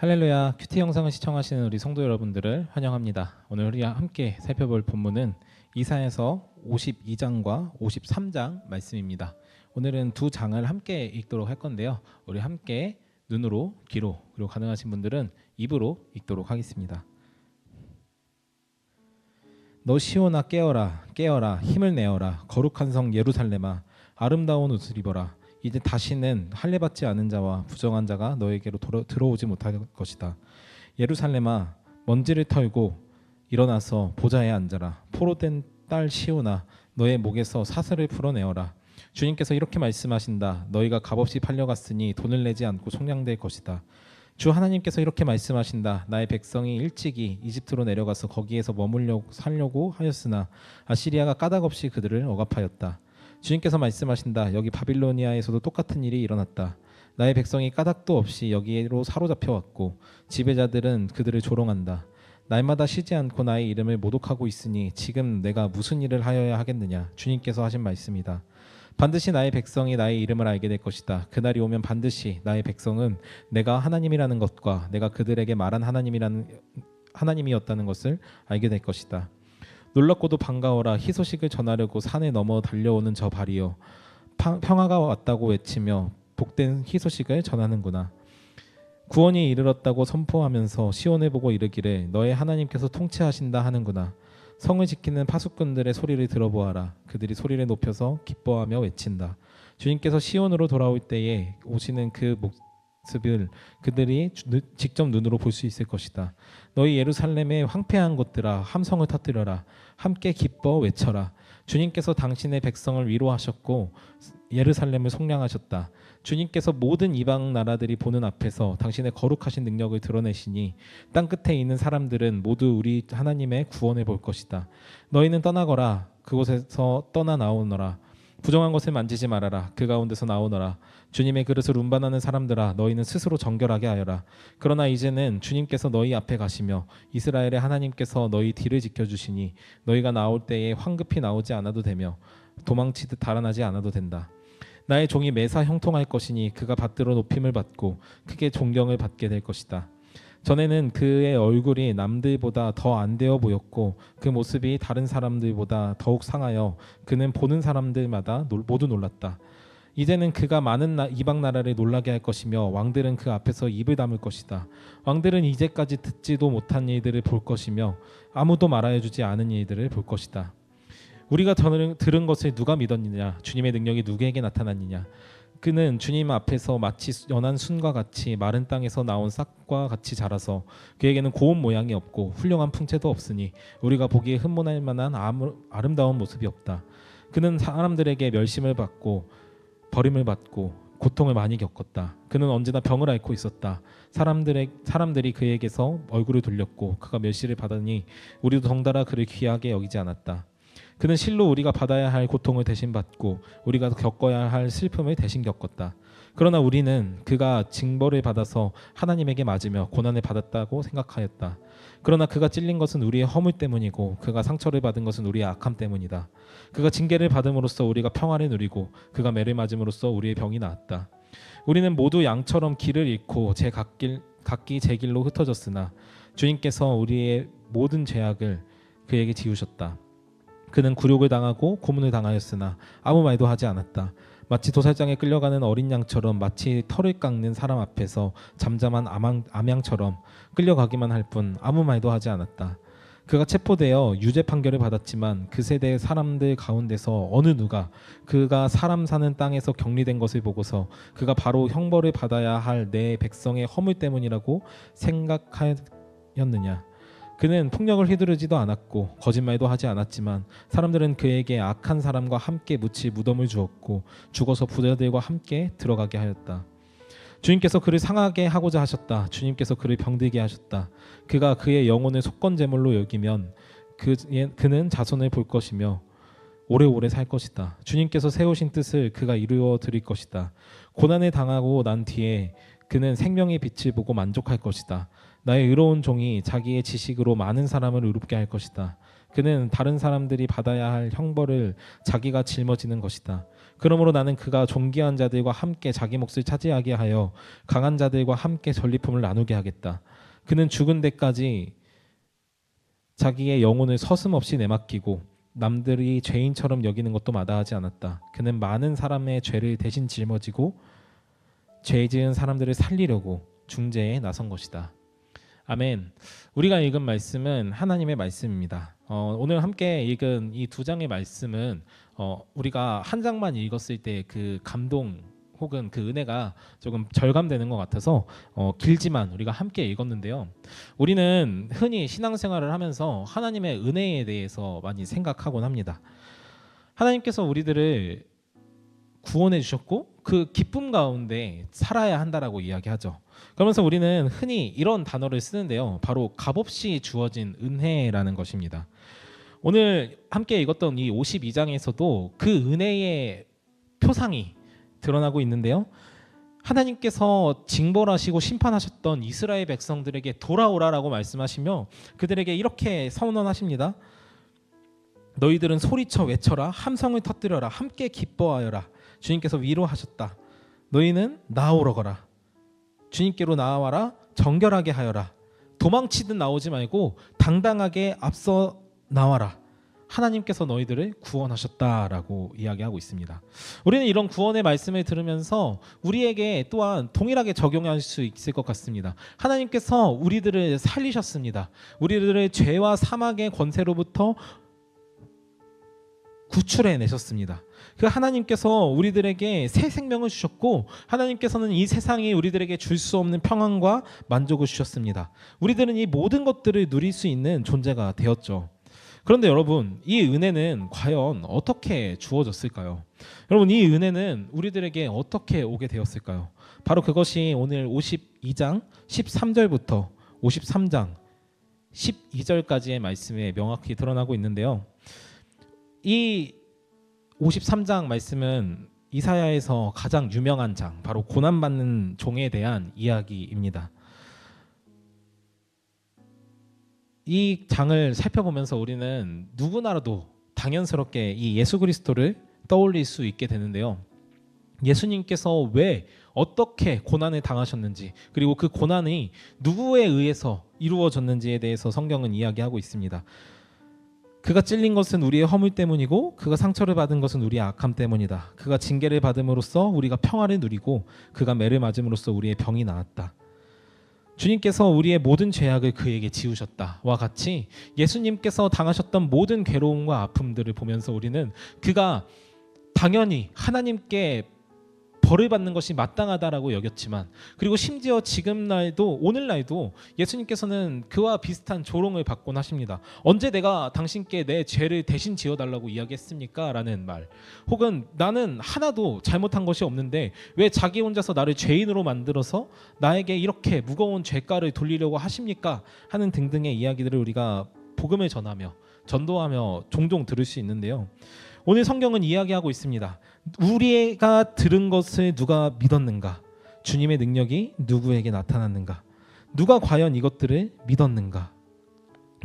할렐루야, 큐티 영상을 시청하시는 우리 성도 여러분들을 환영합니다. 오늘 우리가 함께 살펴볼 본문은 이사야서 52장과 53장 말씀입니다. 오늘은 두 장을 함께 읽도록 할 건데요. 우리 함께 눈으로, 귀로, 그리고 가능하신 분들은 입으로 읽도록 하겠습니다. 너 시온아 깨어라, 깨어라, 힘을 내어라. 거룩한 성 예루살렘아, 아름다운 옷을 입어라. 이제 다시는 할례받지 않은 자와 부정한 자가 너에게로 들어오지 못할 것이다. 예루살렘아, 먼지를 털고 일어나서 보좌에 앉아라. 포로된 딸 시온아, 너의 목에서 사슬을 풀어내어라. 주님께서 이렇게 말씀하신다. 너희가 값없이 팔려갔으니 돈을 내지 않고 속량될 것이다. 주 하나님께서 이렇게 말씀하신다. 나의 백성이 일찍이 이집트로 내려가서 거기에서 머물려고 살려고 하였으나 아시리아가 까닭없이 그들을 억압하였다. 주님께서 말씀하신다. 여기 바빌로니아에서도 똑같은 일이 일어났다. 나의 백성이 까닭도 없이 여기로 사로잡혀 왔고 지배자들은 그들을 조롱한다. 날마다 쉬지 않고 나의 이름을 모독하고 있으니 지금 내가 무슨 일을 하여야 하겠느냐. 주님께서 하신 말씀이다. 반드시 나의 백성이 나의 이름을 알게 될 것이다. 그날이 오면 반드시 나의 백성은 내가 하나님이라는 것과 내가 그들에게 말한 하나님이었다는 것을 알게 될 것이다. 놀랍고도 반가워라. 희소식을 전하려고 산에 넘어 달려오는 저 발이여, 평화가 왔다고 외치며 복된 희소식을 전하는구나. 구원이 이르렀다고 선포하면서 시온을 보고 이르기를 너의 하나님께서 통치하신다 하는구나. 성을 지키는 파수꾼들의 소리를 들어보아라. 그들이 소리를 높여서 기뻐하며 외친다. 주님께서 시온으로 돌아올 때에 오시는 그 모습을 그들이 직접 눈으로 볼 수 있을 것이다. 너희 예루살렘의 황폐한 곳들아, 함성을 터뜨려라. 함께 기뻐 외쳐라. 주님께서 당신의 백성을 위로하셨고 예루살렘을 속량하셨다. 주님께서 모든 이방 나라들이 보는 앞에서 당신의 거룩하신 능력을 드러내시니 땅 끝에 있는 사람들은 모두 우리 하나님의 구원을 볼 것이다. 너희는 떠나거라. 그곳에서 떠나 나오너라. 부정한 것을 만지지 말아라. 그 가운데서 나오너라. 주님의 그릇을 운반하는 사람들아, 너희는 스스로 정결하게 하여라. 그러나 이제는 주님께서 너희 앞에 가시며 이스라엘의 하나님께서 너희 뒤를 지켜주시니 너희가 나올 때에 황급히 나오지 않아도 되며 도망치듯 달아나지 않아도 된다. 나의 종이 매사 형통할 것이니 그가 받들어 높임을 받고 크게 존경을 받게 될 것이다. 전에는 그의 얼굴이 남들보다 더 안 되어 보였고 그 모습이 다른 사람들보다 더욱 상하여 그는 보는 사람들마다 모두 놀랐다. 이제는 그가 많은 이방 나라를 놀라게 할 것이며 왕들은 그 앞에서 입을 다물 것이다. 왕들은 이제까지 듣지도 못한 일들을 볼 것이며 아무도 말하여 주지 않은 일들을 볼 것이다. 우리가 들은 것을 누가 믿었느냐? 주님의 능력이 누구에게 나타났느냐? 그는 주님 앞에서 마치 연한 순과 같이 마른 땅에서 나온 싹과 같이 자라서 그에게는 고운 모양이 없고 훌륭한 풍채도 없으니 우리가 보기에 흠모할 만한 아름다운 모습이 없다. 그는 사람들에게 멸심을 받고 버림을 받고 고통을 많이 겪었다. 그는 언제나 병을 앓고 있었다. 사람들이 그에게서 얼굴을 돌렸고 그가 멸시를 받으니 우리도 덩달아 그를 귀하게 여기지 않았다. 그는 실로 우리가 받아야 할 고통을 대신 받고 우리가 겪어야 할 슬픔을 대신 겪었다. 그러나 우리는 그가 징벌을 받아서 하나님에게 맞으며 고난을 받았다고 생각하였다. 그러나 그가 찔린 것은 우리의 허물 때문이고 그가 상처를 받은 것은 우리의 악함 때문이다. 그가 징계를 받음으로써 우리가 평화를 누리고 그가 매를 맞음으로써 우리의 병이 나았다. 우리는 모두 양처럼 길을 잃고 각기 제 길로 흩어졌으나 주님께서 우리의 모든 죄악을 그에게 지우셨다. 그는 굴욕을 당하고 고문을 당하였으나 아무 말도 하지 않았다. 마치 도살장에 끌려가는 어린 양처럼, 마치 털을 깎는 사람 앞에서 잠잠한 암양처럼 끌려가기만 할 뿐 아무 말도 하지 않았다. 그가 체포되어 유죄 판결을 받았지만 그 세대의 사람들 가운데서 어느 누가 그가 사람 사는 땅에서 격리된 것을 보고서 그가 바로 형벌을 받아야 할 내 백성의 허물 때문이라고 생각하였느냐? 그는 폭력을 휘두르지도 않았고 거짓말도 하지 않았지만 사람들은 그에게 악한 사람과 함께 묻힐 무덤을 주었고 죽어서 부자들과 함께 들어가게 하였다. 주님께서 그를 상하게 하고자 하셨다. 주님께서 그를 병들게 하셨다. 그가 그의 영혼을 속건제물로 여기면 그는 자손을 볼 것이며 오래오래 살 것이다. 주님께서 세우신 뜻을 그가 이루어 드릴 것이다. 고난을 당하고 난 뒤에 그는 생명의 빛을 보고 만족할 것이다. 나의 의로운 종이 자기의 지식으로 많은 사람을 의롭게 할 것이다. 그는 다른 사람들이 받아야 할 형벌을 자기가 짊어지는 것이다. 그러므로 나는 그가 존귀한 자들과 함께 자기 몫을 차지하게 하여 강한 자들과 함께 전리품을 나누게 하겠다. 그는 죽은 데까지 자기의 영혼을 서슴없이 내맡기고 남들이 죄인처럼 여기는 것도 마다하지 않았다. 그는 많은 사람의 죄를 대신 짊어지고 죄 지은 사람들을 살리려고 중재에 나선 것이다. 아멘. 우리가 읽은 말씀은 하나님의 말씀입니다. 오늘 함께 읽은 이 두 장의 말씀은 우리가 한 장만 읽었을 때 그 감동 혹은 그 은혜가 조금 절감되는 것 같아서 길지만 우리가 함께 읽었는데요. 우리는 흔히 신앙생활을 하면서 하나님의 은혜에 대해서 많이 생각하곤 합니다. 하나님께서 우리들을 구원해 주셨고 그 기쁨 가운데 살아야 한다라고 이야기하죠. 그러면서 우리는 흔히 이런 단어를 쓰는데요. 바로 값없이 주어진 은혜라는 것입니다. 오늘 함께 읽었던 이 52장에서도 그 은혜의 표상이 드러나고 있는데요. 하나님께서 징벌하시고 심판하셨던 이스라엘 백성들에게 돌아오라라고 말씀하시며 그들에게 이렇게 선언하십니다. 너희들은 소리쳐 외쳐라, 함성을 터뜨려라, 함께 기뻐하여라. 주님께서 위로하셨다. 너희는 나아오러 가라. 주님께로 나아와라. 정결하게 하여라. 도망치듯 나오지 말고 당당하게 앞서 나와라. 하나님께서 너희들을 구원하셨다라고 이야기하고 있습니다. 우리는 이런 구원의 말씀을 들으면서 우리에게 또한 동일하게 적용할 수 있을 것 같습니다. 하나님께서 우리들을 살리셨습니다. 우리들을 죄와 사망의 권세로부터 구출해내셨습니다. 그 하나님께서 우리들에게 새 생명을 주셨고 하나님께서는 이 세상이 우리들에게 줄 수 없는 평안과 만족을 주셨습니다. 우리들은 이 모든 것들을 누릴 수 있는 존재가 되었죠. 그런데 여러분, 이 은혜는 과연 어떻게 주어졌을까요? 여러분, 이 은혜는 우리들에게 어떻게 오게 되었을까요? 바로 그것이 오늘 52장 13절부터 53장 12절까지의 말씀에 명확히 드러나고 있는데요. 이 53장 말씀은 이사야에서 가장 유명한 장, 바로 고난받는 종에 대한 이야기입니다. 이 장을 살펴보면서 우리는 누구나라도 당연스럽게 이 예수 그리스도를 떠올릴 수 있게 되는데요. 예수님께서 왜 어떻게 고난을 당하셨는지, 그리고 그 고난이 누구에 의해서 이루어졌는지에 대해서 성경은 이야기하고 있습니다. 그가 찔린 것은 우리의 허물 때문이고 그가 상처를 받은 것은 우리의 악함 때문이다. 그가 징계를 받음으로써 우리가 평화를 누리고 그가 매를 맞음으로써 우리의 병이 나았다. 주님께서 우리의 모든 죄악을 그에게 지우셨다와 같이 예수님께서 당하셨던 모든 괴로움과 아픔들을 보면서 우리는 그가 당연히 하나님께 벌을 받는 것이 마땅하다라고 여겼지만, 그리고 심지어 지금날도 오늘날도 예수님께서는 그와 비슷한 조롱을 받곤 하십니다. 언제 내가 당신께 내 죄를 대신 지어달라고 이야기했습니까? 라는 말, 혹은 나는 하나도 잘못한 것이 없는데 왜 자기 혼자서 나를 죄인으로 만들어서 나에게 이렇게 무거운 죄가를 돌리려고 하십니까? 하는 등등의 이야기들을 우리가 복음을 전하며 전도하며 종종 들을 수 있는데요. 오늘 성경은 이야기하고 있습니다. 우리가 들은 것을 누가 믿었는가? 주님의 능력이 누구에게 나타났는가? 누가 과연 이것들을 믿었는가?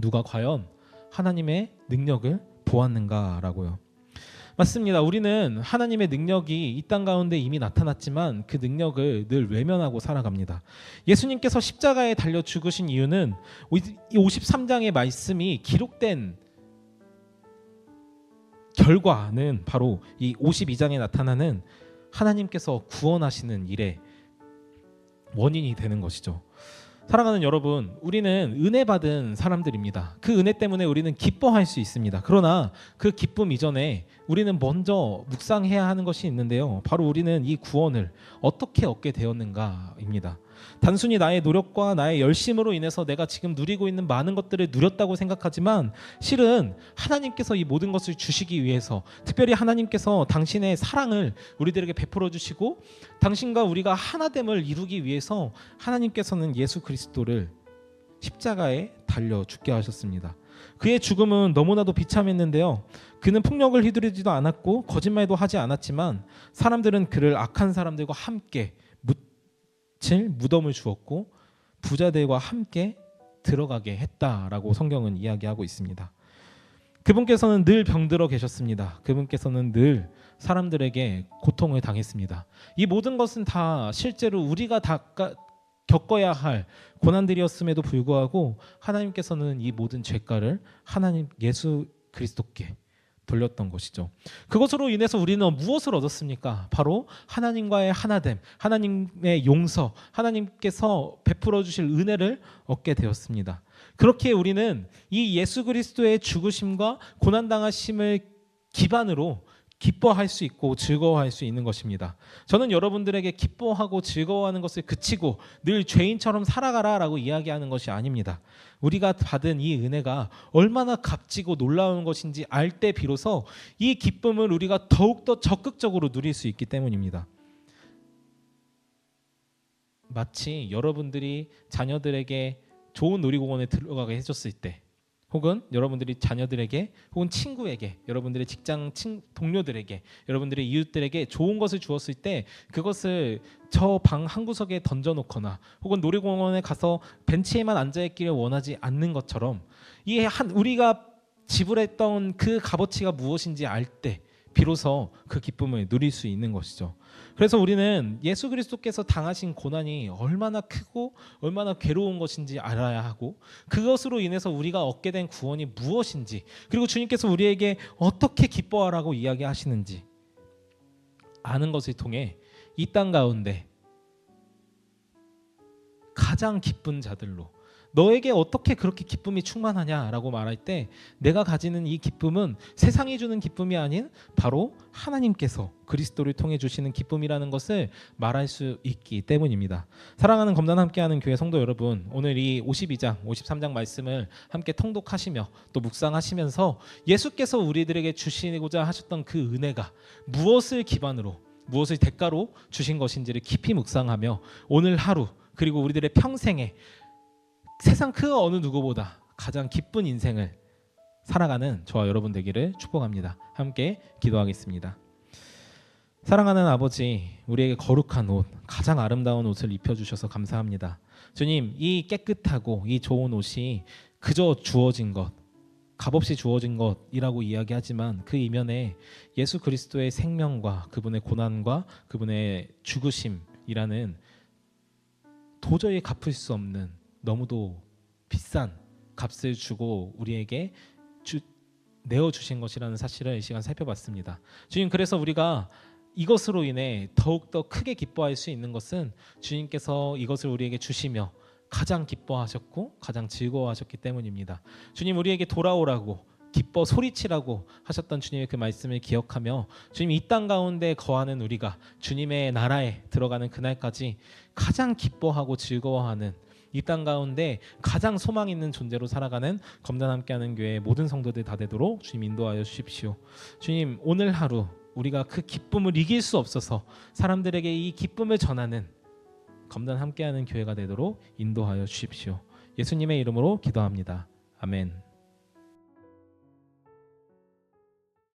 누가 과연 하나님의 능력을 보았는가라고요. 맞습니다. 우리는 하나님의 능력이 이 땅 가운데 이미 나타났지만 그 능력을 늘 외면하고 살아갑니다. 예수님께서 십자가에 달려 죽으신 이유는 이 53장의 말씀이 기록된 결과는 바로 이 52장에 나타나는 하나님께서 구원하시는 일의 원인이 되는 것이죠. 사랑하는 여러분, 우리는 은혜 받은 사람들입니다. 그 은혜 때문에 우리는 기뻐할 수 있습니다. 그러나 그 기쁨 이전에 우리는 먼저 묵상해야 하는 것이 있는데요. 바로 우리는 이 구원을 어떻게 얻게 되었는가입니다. 단순히 나의 노력과 나의 열심으로 인해서 내가 지금 누리고 있는 많은 것들을 누렸다고 생각하지만, 실은 하나님께서 이 모든 것을 주시기 위해서, 특별히 하나님께서 당신의 사랑을 우리들에게 베풀어 주시고 당신과 우리가 하나됨을 이루기 위해서 하나님께서는 예수 그리스도를 십자가에 달려 죽게 하셨습니다. 그의 죽음은 너무나도 비참했는데요. 그는 폭력을 휘두르지도 않았고 거짓말도 하지 않았지만 사람들은 그를 악한 사람들과 함께 무덤을 주었고 부자들과 함께 들어가게 했다라고 성경은 이야기하고 있습니다. 그분께서는 늘 병들어 계셨습니다. 그분께서는 늘 사람들에게 고통을 당했습니다. 이 모든 것은 다 실제로 우리가 다 겪어야 할 고난들이었음에도 불구하고 하나님께서는 이 모든 죄가를 하나님 예수 그리스도께 돌렸던 것이죠. 그것으로 인해서 우리는 무엇을 얻었습니까? 바로 하나님과의 하나됨, 하나님의 용서, 하나님께서 베풀어 주실 은혜를 얻게 되었습니다. 그렇게 우리는 이 예수 그리스도의 죽으심과 고난당하심을 기반으로 기뻐할 수 있고 즐거워할 수 있는 것입니다. 저는 여러분들에게 기뻐하고 즐거워하는 것을 그치고 늘 죄인처럼 살아가라라고 이야기하는 것이 아닙니다. 우리가 받은 이 은혜가 얼마나 값지고 놀라운 것인지 알 때 비로소 이 기쁨을 우리가 더욱더 적극적으로 누릴 수 있기 때문입니다. 마치 여러분들이 자녀들에게 좋은 놀이공원에 들어가게 해줬을 때, 혹은 여러분들이 자녀들에게 혹은 친구에게, 여러분들의 직장 동료들에게, 여러분들의 이웃들에게 좋은 것을 주었을 때 그것을 저 방 한 구석에 던져놓거나 혹은 놀이공원에 가서 벤치에만 앉아있기를 원하지 않는 것처럼 우리가 지불했던 그 값어치가 무엇인지 알 때 비로소 그 기쁨을 누릴 수 있는 것이죠. 그래서 우리는 예수 그리스도께서 당하신 고난이 얼마나 크고 얼마나 괴로운 것인지 알아야 하고, 그것으로 인해서 우리가 얻게 된 구원이 무엇인지, 그리고 주님께서 우리에게 어떻게 기뻐하라고 이야기하시는지 아는 것을 통해 이 땅 가운데 가장 기쁜 자들로, 너에게 어떻게 그렇게 기쁨이 충만하냐라고 말할 때 내가 가지는 이 기쁨은 세상이 주는 기쁨이 아닌 바로 하나님께서 그리스도를 통해 주시는 기쁨이라는 것을 말할 수 있기 때문입니다. 사랑하는 검단 함께하는 교회 성도 여러분, 오늘 이 52장, 53장 말씀을 함께 통독하시며 또 묵상하시면서 예수께서 우리들에게 주시고자 하셨던 그 은혜가 무엇을 기반으로, 무엇을 대가로 주신 것인지를 깊이 묵상하며 오늘 하루 그리고 우리들의 평생에 세상 그 어느 누구보다 가장 기쁜 인생을 살아가는 저와 여러분 되기를 축복합니다. 함께 기도하겠습니다. 사랑하는 아버지, 우리에게 거룩한 옷, 가장 아름다운 옷을 입혀주셔서 감사합니다. 주님, 이 깨끗하고 이 좋은 옷이 그저 주어진 것, 값없이 주어진 것이라고 이야기하지만 그 이면에 예수 그리스도의 생명과 그분의 고난과 그분의 죽으심이라는 도저히 갚을 수 없는 너무도 비싼 값을 주고 우리에게 내어주신 것이라는 사실을 이 시간 살펴봤습니다. 주님, 그래서 우리가 이것으로 인해 더욱더 크게 기뻐할 수 있는 것은 주님께서 이것을 우리에게 주시며 가장 기뻐하셨고 가장 즐거워하셨기 때문입니다. 주님, 우리에게 돌아오라고 기뻐 소리치라고 하셨던 주님의 그 말씀을 기억하며 주님, 이 땅 가운데 거하는 우리가 주님의 나라에 들어가는 그날까지 가장 기뻐하고 즐거워하는, 이 땅 가운데 가장 소망 있는 존재로 살아가는 검단 함께하는 교회 모든 성도들 다 되도록 주님 인도하여 주십시오. 주님, 오늘 하루 우리가 그 기쁨을 이길 수 없어서 사람들에게 이 기쁨을 전하는 검단 함께하는 교회가 되도록 인도하여 주십시오. 예수님의 이름으로 기도합니다. 아멘.